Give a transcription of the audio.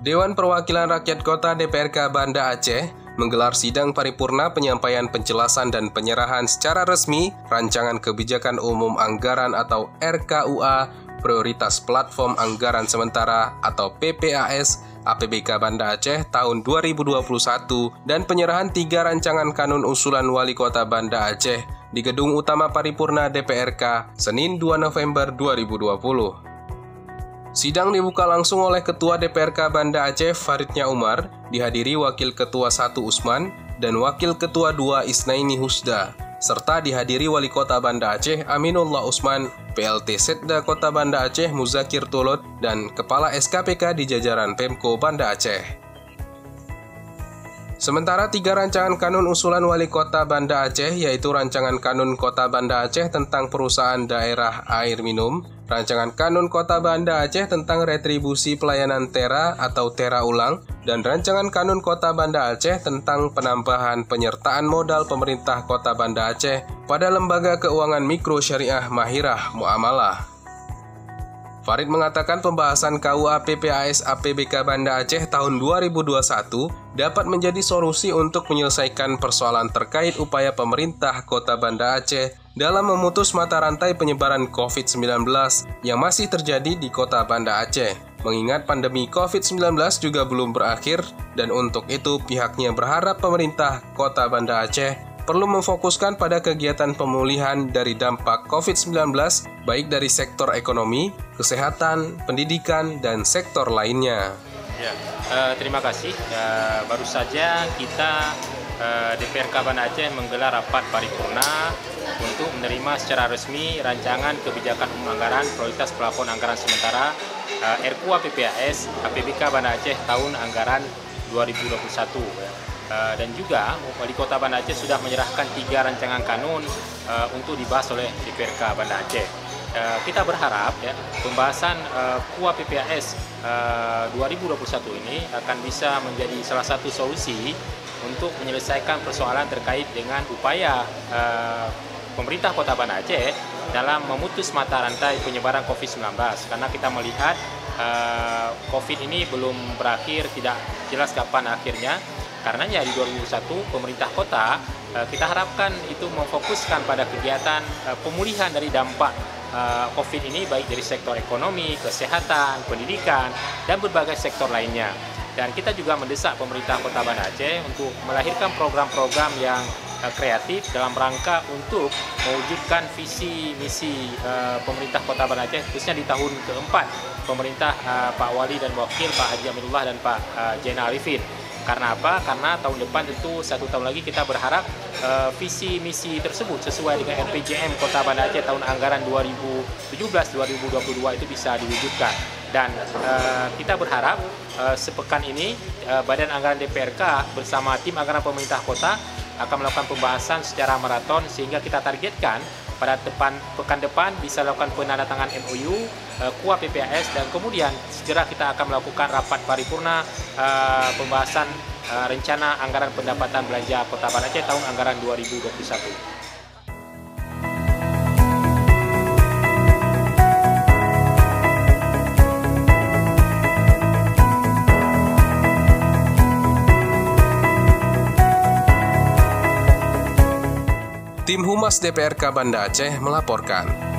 Dewan Perwakilan Rakyat Kota DPRK Banda Aceh menggelar sidang paripurna penyampaian penjelasan dan penyerahan secara resmi Rancangan Kebijakan Umum Anggaran atau RKUA Prioritas Platform Anggaran Sementara atau PPAS APBK Banda Aceh tahun 2021 dan penyerahan 3 rancangan kanun usulan Wali Kota Banda Aceh di Gedung Utama Paripurna DPRK Senin 2 November 2020. Sidang dibuka langsung oleh Ketua DPRK Banda Aceh Faridnya Umar, dihadiri Wakil Ketua 1 Usman dan Wakil Ketua 2 Isnaini Husda, serta dihadiri Wali Kota Banda Aceh Aminullah Usman, PLT Setda Kota Banda Aceh Muzakir Tulot, dan Kepala SKPK di jajaran Pemko Banda Aceh. Sementara 3 rancangan kanun usulan Wali Kota Banda Aceh yaitu Rancangan Kanun Kota Banda Aceh tentang Perusahaan Daerah Air Minum, Rancangan Kanun Kota Banda Aceh tentang Retribusi Pelayanan Tera atau Tera Ulang, dan Rancangan Kanun Kota Banda Aceh tentang penambahan penyertaan modal pemerintah Kota Banda Aceh pada Lembaga Keuangan Mikro Syariah Mahirah Muamalah. Farid mengatakan pembahasan KUA PPAS APBK Banda Aceh tahun 2021 dapat menjadi solusi untuk menyelesaikan persoalan terkait upaya pemerintah Kota Banda Aceh dalam memutus mata rantai penyebaran COVID-19 yang masih terjadi di Kota Banda Aceh. Mengingat pandemi COVID-19 juga belum berakhir, dan untuk itu pihaknya berharap pemerintah Kota Banda Aceh perlu memfokuskan pada kegiatan pemulihan dari dampak COVID-19 baik dari sektor ekonomi, kesehatan, pendidikan, dan sektor lainnya. Ya, terima kasih. Baru saja kita DPRK Banda Aceh menggelar rapat paripurna untuk menerima secara resmi Rancangan Kebijakan Umum Anggaran Prioritas Plafon Anggaran Sementara RKUA PPAS APBK Banda Aceh tahun anggaran 2021. Dan juga Wali Kota Banda Aceh sudah menyerahkan 3 rancangan kanun untuk dibahas oleh DPRK Banda Aceh. Kita berharap pembahasan KUA PPAS 2021 ini akan bisa menjadi salah satu solusi untuk menyelesaikan persoalan terkait dengan upaya pemerintah Kota Banda Aceh dalam memutus mata rantai penyebaran COVID-19, karena kita melihat COVID ini belum berakhir, tidak jelas kapan akhirnya. Karenanya di 2021 pemerintah kota kita harapkan itu memfokuskan pada kegiatan pemulihan dari dampak COVID ini baik dari sektor ekonomi, kesehatan, pendidikan, dan berbagai sektor lainnya. Dan kita juga mendesak pemerintah Kota Banda Aceh untuk melahirkan program-program yang kreatif dalam rangka untuk mewujudkan visi misi pemerintah Kota Banda Aceh khususnya di tahun keempat pemerintah Pak Wali dan Wakil Pak Haji Aminullah dan Pak Zainal Arifin. Karena apa? Karena tahun depan tentu 1 tahun lagi kita berharap visi misi tersebut sesuai dengan RPJM Kota Banda Aceh tahun anggaran 2017-2022 itu bisa diwujudkan. Dan kita berharap sepekan ini Badan Anggaran DPRK bersama tim anggaran pemerintah kota akan melakukan pembahasan secara maraton sehingga kita targetkan pada pekan depan bisa lakukan penandatangan MOU KUA PPAS, dan kemudian segera kita akan melakukan rapat paripurna pembahasan rencana anggaran pendapatan belanja Kota Banda Aceh tahun anggaran 2021. Tim Humas DPRK Banda Aceh melaporkan.